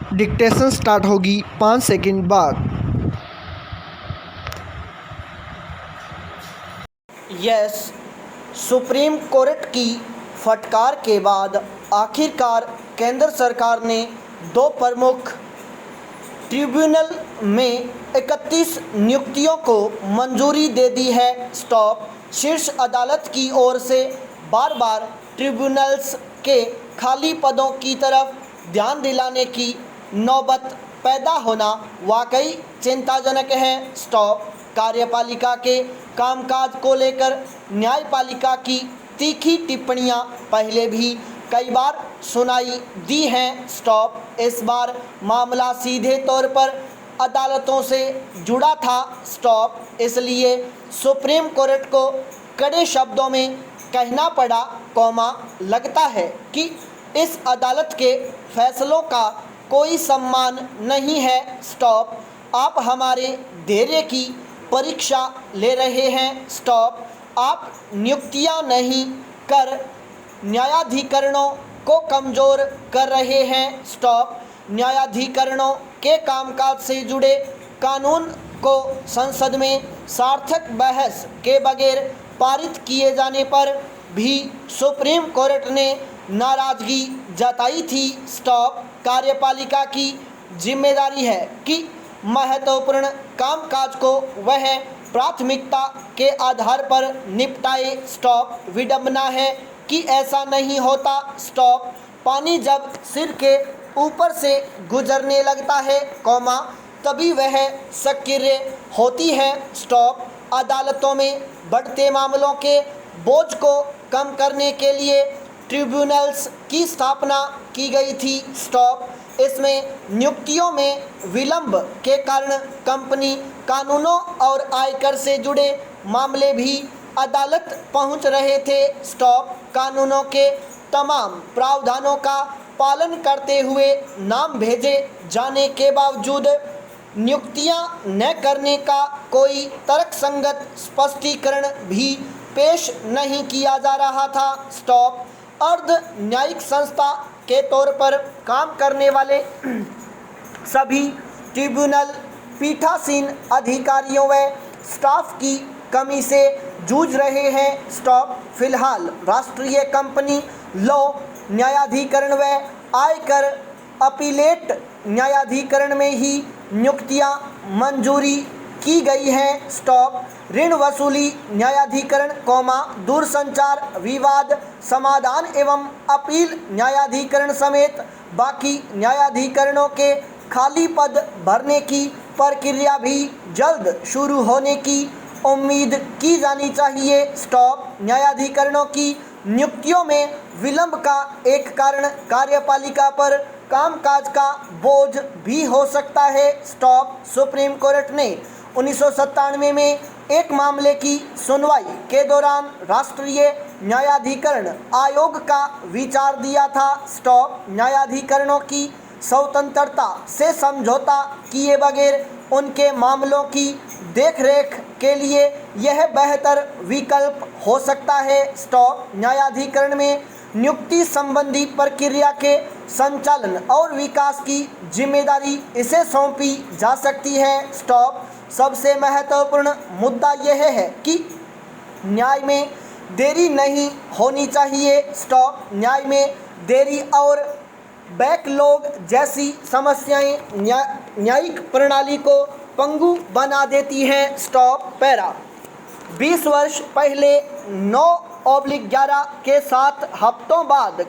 Dictation start होगी 5 second बाद। Yes, supreme court की फटकार के बाद आखिरकार केंद्र सरकार ने दो प्रमुख ट्रिब्यूनल में 31 नियुक्तियों को मंजूरी दे दी है। स्टॉप। शीर्ष अदालत की ओर से बार बार ट्रिब्यूनल्स के खाली पदों की तरफ ध्यान दिलाने की नौबत पैदा होना वाकई चिंताजनक है। स्टॉप। कार्यपालिका के कामकाज को लेकर न्यायपालिका की तीखी टिप्पणियां पहले भी कई बार सुनाई दी हैं। स्टॉप। इस बार मामला सीधे तौर पर अदालतों से जुड़ा था। स्टॉप। इसलिए सुप्रीम कोर्ट को कड़े शब्दों में कहना पड़ा, लगता है कि इस अदालत के फैसलों का कोई सम्मान नहीं है। स्टॉप। आप हमारे धैर्य की परीक्षा ले रहे हैं। स्टॉप। आप नियुक्तियां नहीं कर न्यायाधिकरणों को कमज़ोर कर रहे हैं। स्टॉप। न्यायाधिकरणों के कामकाज से जुड़े कानून को संसद में सार्थक बहस के बगैर पारित किए जाने पर भी सुप्रीम कोर्ट ने नाराज़गी जताई थी। स्टॉप। कार्यपालिका की जिम्मेदारी है कि महत्वपूर्ण कामकाज को वह प्राथमिकता के आधार पर निपटाए। स्टॉप। विडंबना है कि ऐसा नहीं होता। स्टॉप। पानी जब सिर के ऊपर से गुजरने लगता है, तभी वह सक्रिय होती है। स्टॉप। अदालतों में बढ़ते मामलों के बोझ को कम करने के लिए ट्रिब्यूनल्स की स्थापना की गई थी। स्टॉप। इसमें नियुक्तियों में विलंब के कारण कंपनी कानूनों और आयकर से जुड़े मामले भी अदालत पहुंच रहे थे। स्टॉप। कानूनों के तमाम प्रावधानों का पालन करते हुए नाम भेजे जाने के बावजूद नियुक्तियां न करने का कोई तर्कसंगत स्पष्टीकरण भी पेश नहीं किया जा रहा था। स्टॉप। अर्ध न्यायिक संस्था के तौर पर काम करने वाले सभी ट्रिब्यूनल पीठासीन अधिकारियों व स्टाफ की कमी से जूझ रहे हैं। स्टॉप। फिलहाल राष्ट्रीय कंपनी लॉ न्यायाधिकरण व आयकर अपीलेट न्यायाधिकरण में ही नियुक्तियां मंजूरी की गई हैं। स्टॉप। ऋण वसूली न्यायाधिकरण, दूरसंचार विवाद समाधान एवं अपील न्यायाधिकरण समेत बाकी न्यायाधिकरणों के खाली पद भरने की प्रक्रिया भी जल्द शुरू होने की उम्मीद की जानी चाहिए। स्टॉप। न्यायाधिकरणों की नियुक्तियों में विलंब का एक कारण कार्यपालिका पर कामकाज का बोझ भी हो सकता है। स्टॉप। सुप्रीम कोर्ट ने 1997 में एक मामले की सुनवाई के दौरान राष्ट्रीय न्यायाधिकरण आयोग का विचार दिया था। स्टॉप। न्यायाधिकरणों की स्वतंत्रता से समझौता किए बगैर उनके मामलों की देखरेख के लिए यह बेहतर विकल्प हो सकता है। स्टॉप। न्यायाधिकरण में नियुक्ति संबंधी प्रक्रिया के संचालन और विकास की जिम्मेदारी इसे सौंपी जा सकती है। स्टॉप। सबसे महत्वपूर्ण मुद्दा यह है कि न्याय में देरी नहीं होनी चाहिए। स्टॉप। न्याय में देरी और बैकलॉग जैसी समस्याएं न्यायिक प्रणाली को पंगु बना देती हैं। स्टॉप। पैरा 20 वर्ष पहले 9/11 के 7 हफ्तों बाद,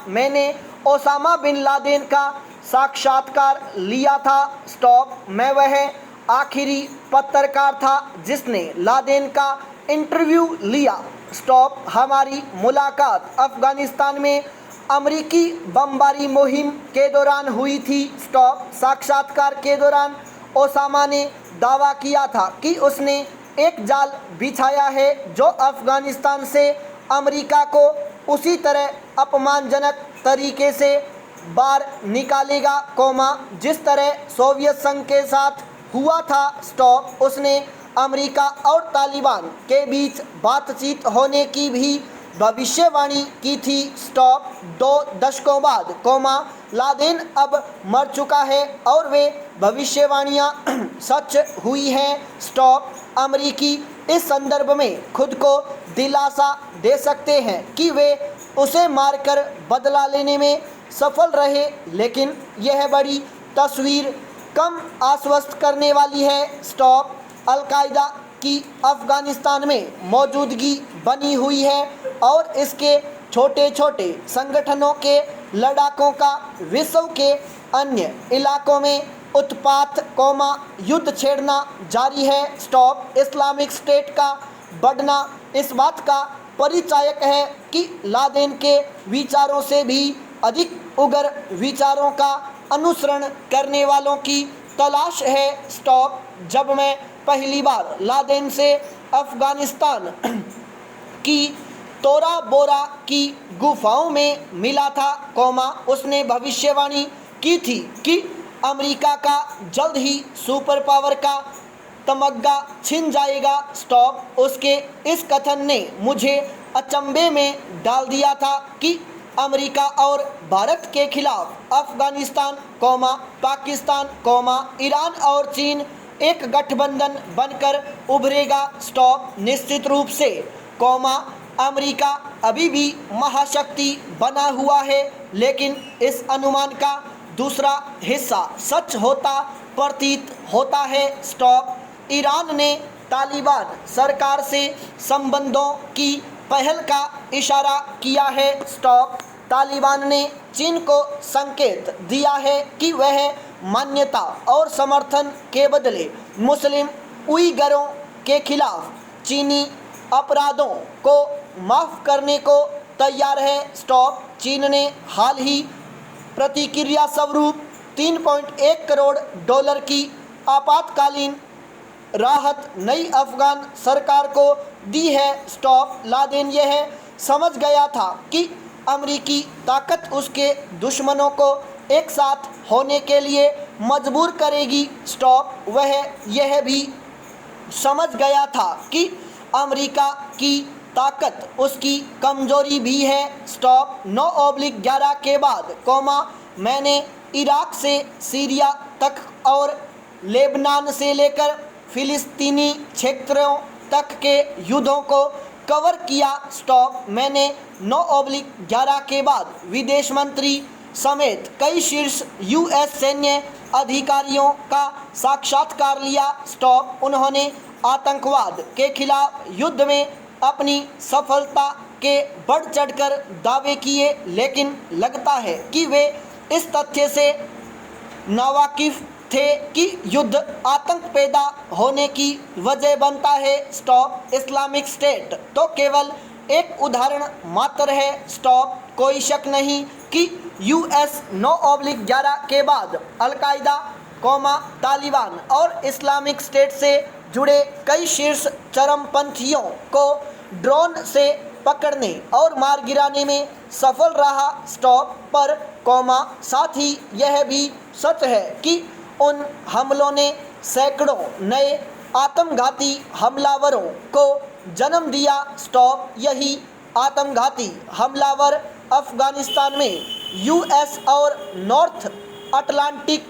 मैंने ओसामा बिन लादेन का साक्षात्कार लिया था। स्टॉप। मैं वह आखिरी पत्रकार था जिसने लादेन का इंटरव्यू लिया। स्टॉप। हमारी मुलाकात अफगानिस्तान में अमेरिकी बमबारी मुहिम के दौरान हुई थी। स्टॉप। साक्षात्कार के दौरान ओसामा ने दावा किया था कि उसने एक जाल बिछाया है जो अफगानिस्तान से अमेरिका को उसी तरह अपमानजनक तरीके से बाहर निकालेगा, जिस तरह सोवियत संघ के साथ हुआ था। स्टॉप। उसने अमेरिका और तालिबान के बीच बातचीत होने की भी भविष्यवाणी की थी। स्टॉप। 2 दशकों बाद, लादेन अब मर चुका है और वे भविष्यवाणियां सच हुई हैं। स्टॉप। अमेरिकी इस संदर्भ में खुद को दिलासा दे सकते हैं कि वे उसे मारकर बदला लेने में सफल रहे, लेकिन यह बड़ी तस्वीर कम आश्वस्त करने वाली है। स्टॉप। अल-कायदा की अफगानिस्तान में मौजूदगी बनी हुई है और इसके छोटे छोटे संगठनों के लड़ाकों का विश्व के अन्य इलाकों में उत्पात युद्ध छेड़ना जारी है। स्टॉप। इस्लामिक स्टेट का बढ़ना इस बात का परिचायक है कि लादेन के विचारों से भी अधिक उग्र विचारों का अनुसरण करने वालों की तलाश है। स्टॉप। जब मैं पहली बार लादेन से अफगानिस्तान की तोरा बोरा की गुफाओं में मिला था, उसने भविष्यवाणी की थी कि अमेरिका का जल्द ही सुपर पावर का तमगा छिन जाएगा। स्टॉप। उसके इस कथन ने मुझे अचंभे में डाल दिया था कि अमेरिका और भारत के खिलाफ अफगानिस्तान, पाकिस्तान, ईरान और चीन एक गठबंधन बनकर उभरेगा। स्टॉप। निश्चित रूप से, अमेरिका अभी भी महाशक्ति बना हुआ है, लेकिन इस अनुमान का दूसरा हिस्सा सच होता प्रतीत होता है। स्टॉप। ईरान ने तालिबान सरकार से संबंधों की पहल का इशारा किया है। स्टॉप। तालिबान ने चीन को संकेत दिया है कि वह मान्यता और समर्थन के बदले मुस्लिम उइगरों के खिलाफ चीनी अपराधों को माफ़ करने को तैयार है। स्टॉप। चीन ने हाल ही प्रतिक्रिया स्वरूप $3.1 करोड़ की आपातकालीन राहत नई अफगान सरकार को दी है। स्टॉप। लादेन यह समझ गया था कि अमेरिकी ताकत उसके दुश्मनों को एक साथ होने के लिए मजबूर करेगी। स्टॉप। वह यह भी समझ गया था कि अमेरिका की ताकत उसकी कमजोरी भी है। स्टॉप। 9/11 के बाद, मैंने इराक से सीरिया तक और लेबनान से लेकर फिलिस्तीनी क्षेत्रों तक के युद्धों को कवर किया। स्टॉप। मैंने 9/11 के बाद विदेश मंत्री समेत कई शीर्ष यूएस सैन्य अधिकारियों का साक्षात्कार लिया। स्टॉप। उन्होंने आतंकवाद के खिलाफ युद्ध में अपनी सफलता के बढ़ चढ़कर दावे किए, लेकिन लगता है कि वे इस तथ्य से नावाकिफ थे कि युद्ध आतंक पैदा होने की वजह बनता है। स्टॉप। इस्लामिक स्टेट तो केवल एक उदाहरण मात्र है। स्टॉप। कोई शक नहीं कि यूएस 9/11 के बाद अल-कायदा, तालिबान और इस्लामिक स्टेट से जुड़े कई शीर्ष चरमपंथियों को ड्रोन से पकड़ने और मार गिराने में सफल रहा। स्टॉप। पर, साथ ही यह भी सच है कि उन हमलों ने सैकड़ों नए आत्मघाती हमलावरों को जन्म दिया। स्टॉप। यही आत्मघाती हमलावर अफगानिस्तान में यूएस और नॉर्थ अटलांटिक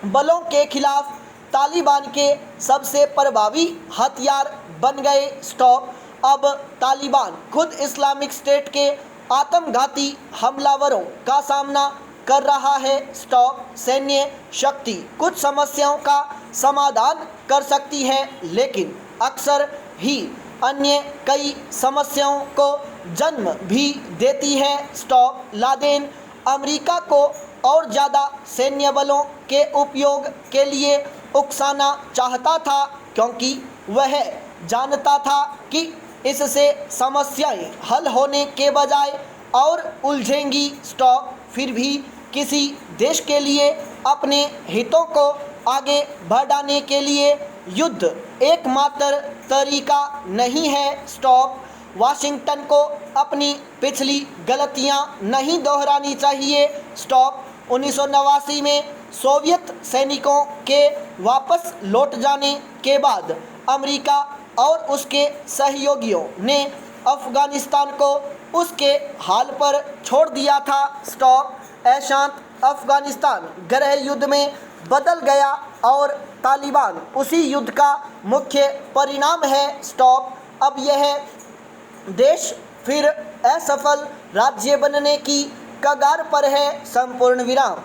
बलों के खिलाफ तालिबान के सबसे प्रभावी हथियार बन गए। स्टॉप। अब तालिबान खुद इस्लामिक स्टेट के आत्मघाती हमलावरों का सामना कर रहा है। स्टॉप। सैन्य शक्ति कुछ समस्याओं का समाधान कर सकती है, लेकिन अक्सर ही अन्य कई समस्याओं को जन्म भी देती है। स्टॉप। लादेन अमेरिका को और ज़्यादा सैन्य बलों के उपयोग के लिए उकसाना चाहता था, क्योंकि वह जानता था कि इससे समस्याएं हल होने के बजाय और उलझेंगी। स्टॉप। फिर भी किसी देश के लिए अपने हितों को आगे बढ़ाने के लिए युद्ध एकमात्र तरीका नहीं है। स्टॉप। वाशिंगटन को अपनी पिछली गलतियां नहीं दोहरानी चाहिए। स्टॉप। 1989 में सोवियत सैनिकों के वापस लौट जाने के बाद अमेरिका और उसके सहयोगियों ने अफगानिस्तान को उसके हाल पर छोड़ दिया था। स्टॉप। अशांत अफगानिस्तान गृह युद्ध में बदल गया और तालिबान उसी युद्ध का मुख्य परिणाम है। स्टॉप। अब यह देश फिर असफल राज्य बनने की कगार पर है। संपूर्ण विराम।